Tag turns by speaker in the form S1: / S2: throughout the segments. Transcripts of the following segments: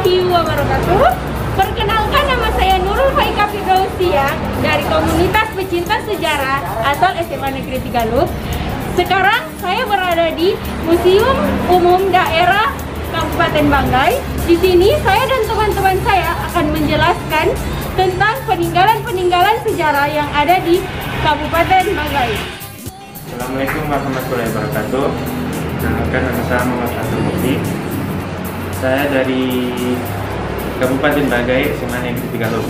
S1: warahmatullahi wabarakatuh. Perkenalkan, nama saya Nurul Faika Firdausia dari komunitas pecinta sejarah atau SMA Negeri Tigaluk. Sekarang saya berada di Museum Umum Daerah Kabupaten Banggai. Di sini saya dan teman-teman saya akan menjelaskan tentang peninggalan-peninggalan sejarah yang ada di Kabupaten Banggai.
S2: Assalamualaikum warahmatullahi wabarakatuh. Perkenalkan, nama saya Muhammad Abdul Mukti. Saya dari Kabupaten Banggai, SMA Negeri Tigaluk.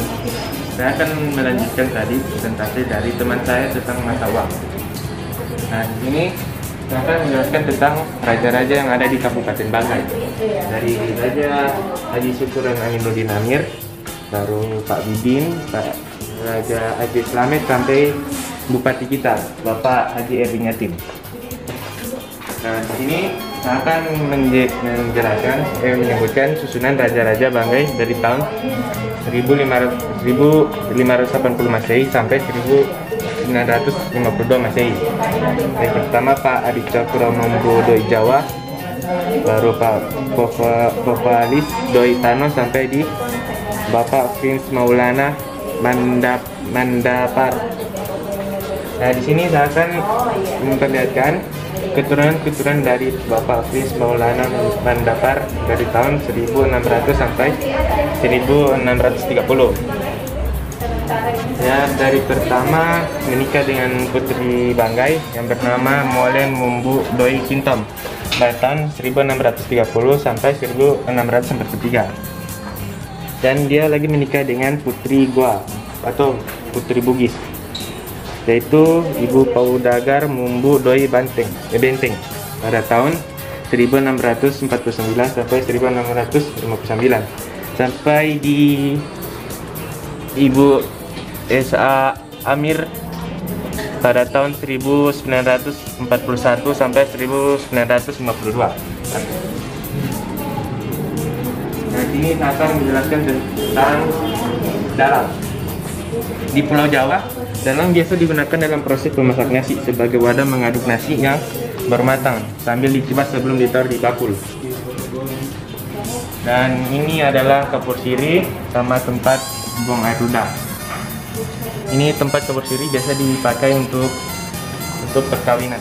S2: Saya akan melanjutkan tadi presentasi dari teman saya tentang mata uang. Nah, di sini saya akan menjelaskan tentang raja-raja yang ada di Kabupaten Banggai. Dari Raja Haji Syukuran Aminuddin Amir, baru Pak Bidin, Pak Raja Haji Slamet, sampai Bupati kita, Bapak Haji Erwin Yatim. Nah, di sini saya akan menjelaskan, menyebutkan susunan raja-raja Banggai dari tahun 1580 Masehi sampai 1952 Masehi. Yang pertama Pak Aditya Puromombo Doi Jawa, baru Pak Popalis Doi Tano, sampai di Bapak Prince Maulana Mandapar. Nah, di sini saya akan memperlihatkan keturunan dari Bapak Prince Maulana Mandapar dari tahun 1600 sampai 1630. Ya, dari pertama menikah dengan putri Banggai yang bernama Molen Mumbu Doi Kintom pada tahun 1630 sampai 1643. Dan dia lagi menikah dengan putri Gua atau putri Bugis, yaitu Ibu Paudagar Mumbu Doi Benteng pada tahun 1649 sampai 1659, sampai di Ibu S.A. Amir pada tahun 1941 sampai 1952. Nah, ini akan menjelaskan tentang dalang. Di Pulau Jawa, dalang biasa digunakan dalam proses memasak nasi sebagai wadah mengaduk nasi yang bermatang sambil dikibas sebelum ditaruh di bakul. Dan ini adalah kapur siri sama tempat buang air ludah. Ini tempat kapur siri biasa dipakai untuk perkawinan.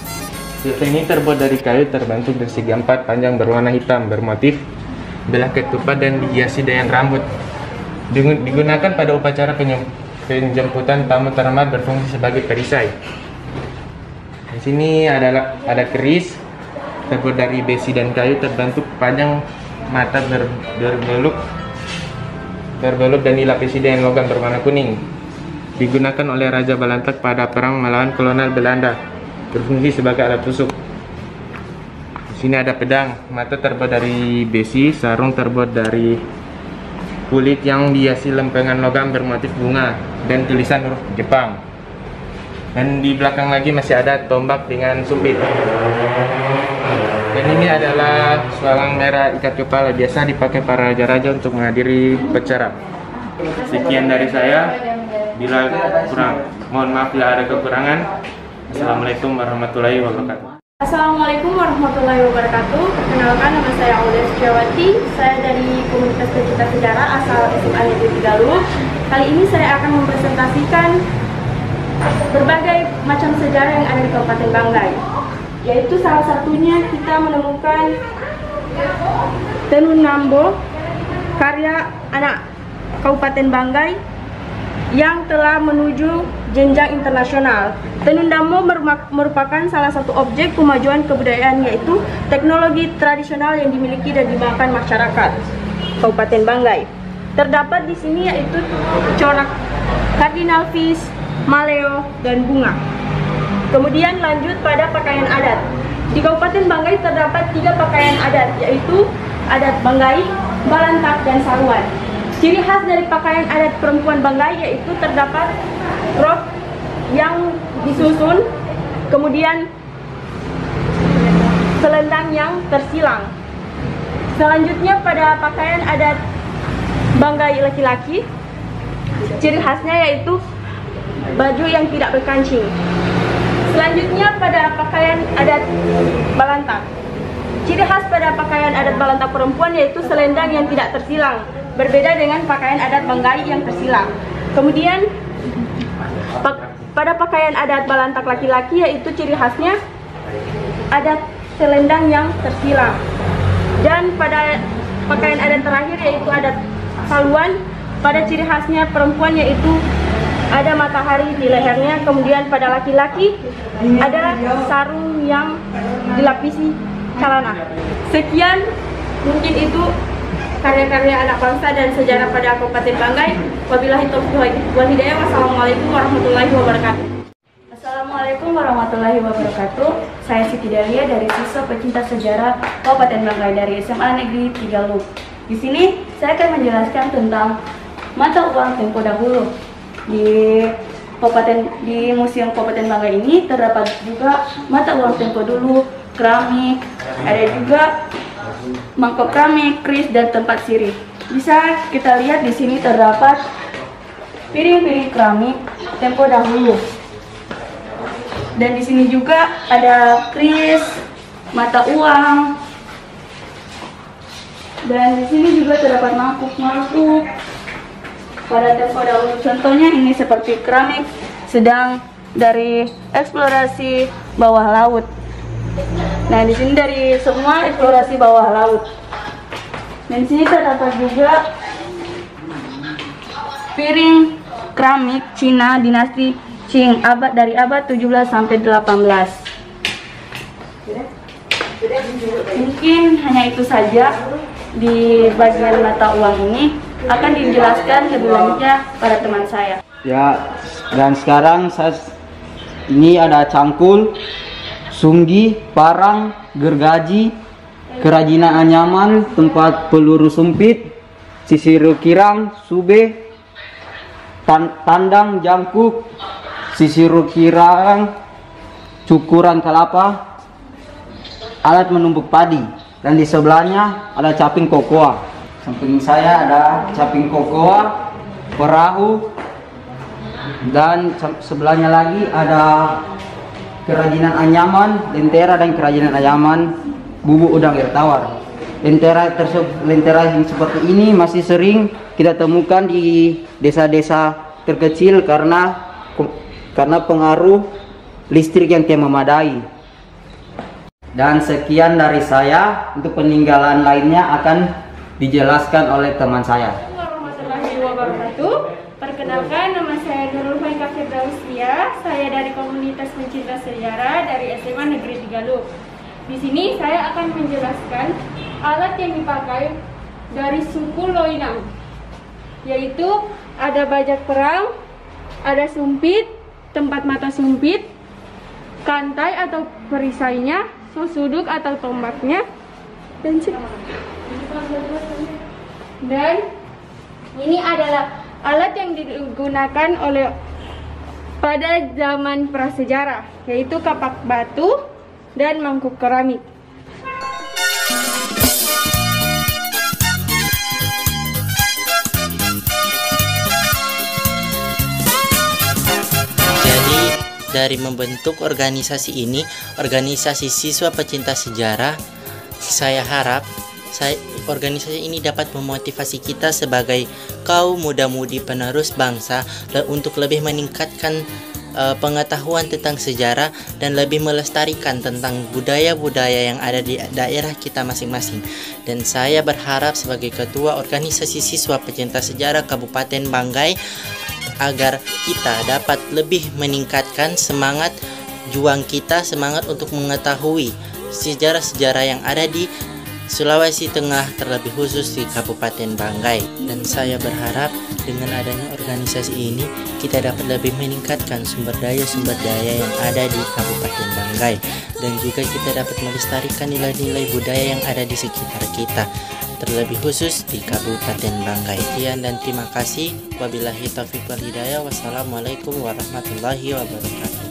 S2: Biasa ini terbuat dari kayu terbentuk bersegi empat panjang berwarna hitam bermotif belah ketupat dan dihiasi dengan rambut. Digunakan pada upacara penjemputan tamu terhormat, berfungsi sebagai perisai. Di sini ada keris terbuat dari besi dan kayu terbentuk panjang mata berbelut dan dilapisi dengan logam berwarna kuning. Digunakan oleh Raja Balantak pada perang melawan kolonial Belanda, berfungsi sebagai alat tusuk. Di sini ada pedang, mata terbuat dari besi, sarung terbuat dari kulit yang dihiasi lempengan logam bermotif bunga dan tulisan huruf Jepang. Dan di belakang lagi masih ada tombak dengan sumpit. Dan ini adalah sualang merah ikat kepala, biasa dipakai para raja-raja untuk menghadiri upacara. Sekian dari saya. Bila kurang, mohon maaf bila ada kekurangan. Assalamualaikum warahmatullahi wabarakatuh.
S1: Assalamualaikum warahmatullahi wabarakatuh. Perkenalkan, nama saya Aulia Suciawati. Saya dari komunitas pecinta sejarah asal SMA Negeri Tigaluk. Kali ini saya akan mempresentasikan berbagai macam sejarah yang ada di Kabupaten Banggai. Yaitu salah satunya kita menemukan Tenun Nambo, karya anak Kabupaten Banggai yang telah menuju jenjang internasional. Tenun Nambo merupakan salah satu objek kemajuan kebudayaan, yaitu teknologi tradisional yang dimiliki dan dimakan masyarakat Kabupaten Banggai. Terdapat di sini yaitu corak kardinal fish, maleo, dan bunga. Kemudian lanjut pada pakaian adat. Di Kabupaten Banggai terdapat 3 pakaian adat, yaitu adat Banggai, Balantak, dan Saruan. Ciri khas dari pakaian adat perempuan Banggai yaitu terdapat rok yang disusun, kemudian selendang yang tersilang. Selanjutnya pada pakaian adat Banggai laki-laki, ciri khasnya yaitu baju yang tidak berkancing. Selanjutnya pada pakaian adat Balantak, ciri khas pada pakaian adat Balantak perempuan yaitu selendang yang tidak tersilang, berbeda dengan pakaian adat Banggai yang tersilang. Kemudian pada pakaian adat Balantak laki-laki yaitu ciri khasnya adat selendang yang tersilang. Dan pada pakaian adat terakhir yaitu adat Saluan, pada ciri khasnya perempuan yaitu ada matahari di lehernya. Kemudian pada laki-laki ada sarung yang dilapisi celana. Sekian mungkin itu karya-karya anak bangsa dan sejarah pada Kabupaten Banggai. Wabillahi taufiq wal hidayah. Wassalamualaikum warahmatullahi wabarakatuh. Assalamualaikum warahmatullahi wabarakatuh. Saya Siti Delia dari siswa pecinta sejarah Kabupaten Banggai dari SMA Negeri 3 Lup. Di sini saya akan menjelaskan tentang mata uang tempo dahulu. Di Museum Kabupaten Banggai ini terdapat juga mata uang tempo dulu, keramik, ada juga mangkok keramik, kris, dan tempat sirih. Bisa kita lihat di sini terdapat piring-piring keramik tempo dahulu. Dan di sini juga ada kris, mata uang. Dan di sini juga terdapat mangkuk-mangkuk pada tempo dahulu. Contohnya ini seperti keramik sedang dari eksplorasi bawah laut. Nah, di sini dari semua eksplorasi bawah laut. Dan di sini terdapat juga piring keramik Cina dinasti Qing dari abad 17 sampai 18. Mungkin hanya itu saja di bagian mata uang ini, akan dijelaskan lebih lanjutnya pada teman saya.
S3: Ya, dan sekarang ini ada cangkul, sunggi, parang, gergaji, kerajinan anyaman, tempat peluru sumpit, sisir kirang, sube, tandang, jangkuk, sisir kirang, cukuran kelapa, alat menumbuk padi, dan di sebelahnya ada caping kokoa. Samping saya ada caping kokoa, perahu, dan sebelahnya lagi ada kerajinan anyaman, lentera, dan kerajinan anyaman bubuk udang air tawar. Lentera yang seperti ini masih sering kita temukan di desa-desa terkecil karena pengaruh listrik yang tidak memadai. Dan sekian dari saya, untuk peninggalan lainnya akan dijelaskan oleh teman saya.
S1: Warahmatullahi wabarakatuh. Perkenalkan, nama saya Nurul Faika Firdausia. Saya dari komunitas pencinta sejarah dari SMA Negeri 3 Lup. Di sini saya akan menjelaskan alat yang dipakai dari suku Loinang, yaitu ada bajak perang, ada sumpit, tempat mata sumpit, kantai atau perisainya, suduk atau tombaknya, dan ini adalah alat yang digunakan pada zaman prasejarah, yaitu kapak batu dan mangkuk keramik.
S4: Dari membentuk organisasi ini, organisasi siswa pecinta sejarah, saya harap organisasi ini dapat memotivasi kita sebagai kaum muda-mudi penerus bangsa untuk lebih meningkatkan pengetahuan tentang sejarah dan lebih melestarikan tentang budaya-budaya yang ada di daerah kita masing-masing. Dan saya berharap sebagai ketua organisasi siswa pecinta sejarah Kabupaten Banggai agar kita dapat lebih meningkatkan semangat juang kita, semangat untuk mengetahui sejarah-sejarah yang ada di Sulawesi Tengah, terlebih khusus di Kabupaten Banggai. Dan saya berharap dengan adanya organisasi ini kita dapat lebih meningkatkan sumber daya yang ada di Kabupaten Banggai, dan juga kita dapat melestarikan nilai-nilai budaya yang ada di sekitar kita, terlebih khusus di Kabupaten Banggai. Sekian dan terima kasih. Wabillahi taufiq wal hidayah. Wassalamualaikum warahmatullahi wabarakatuh.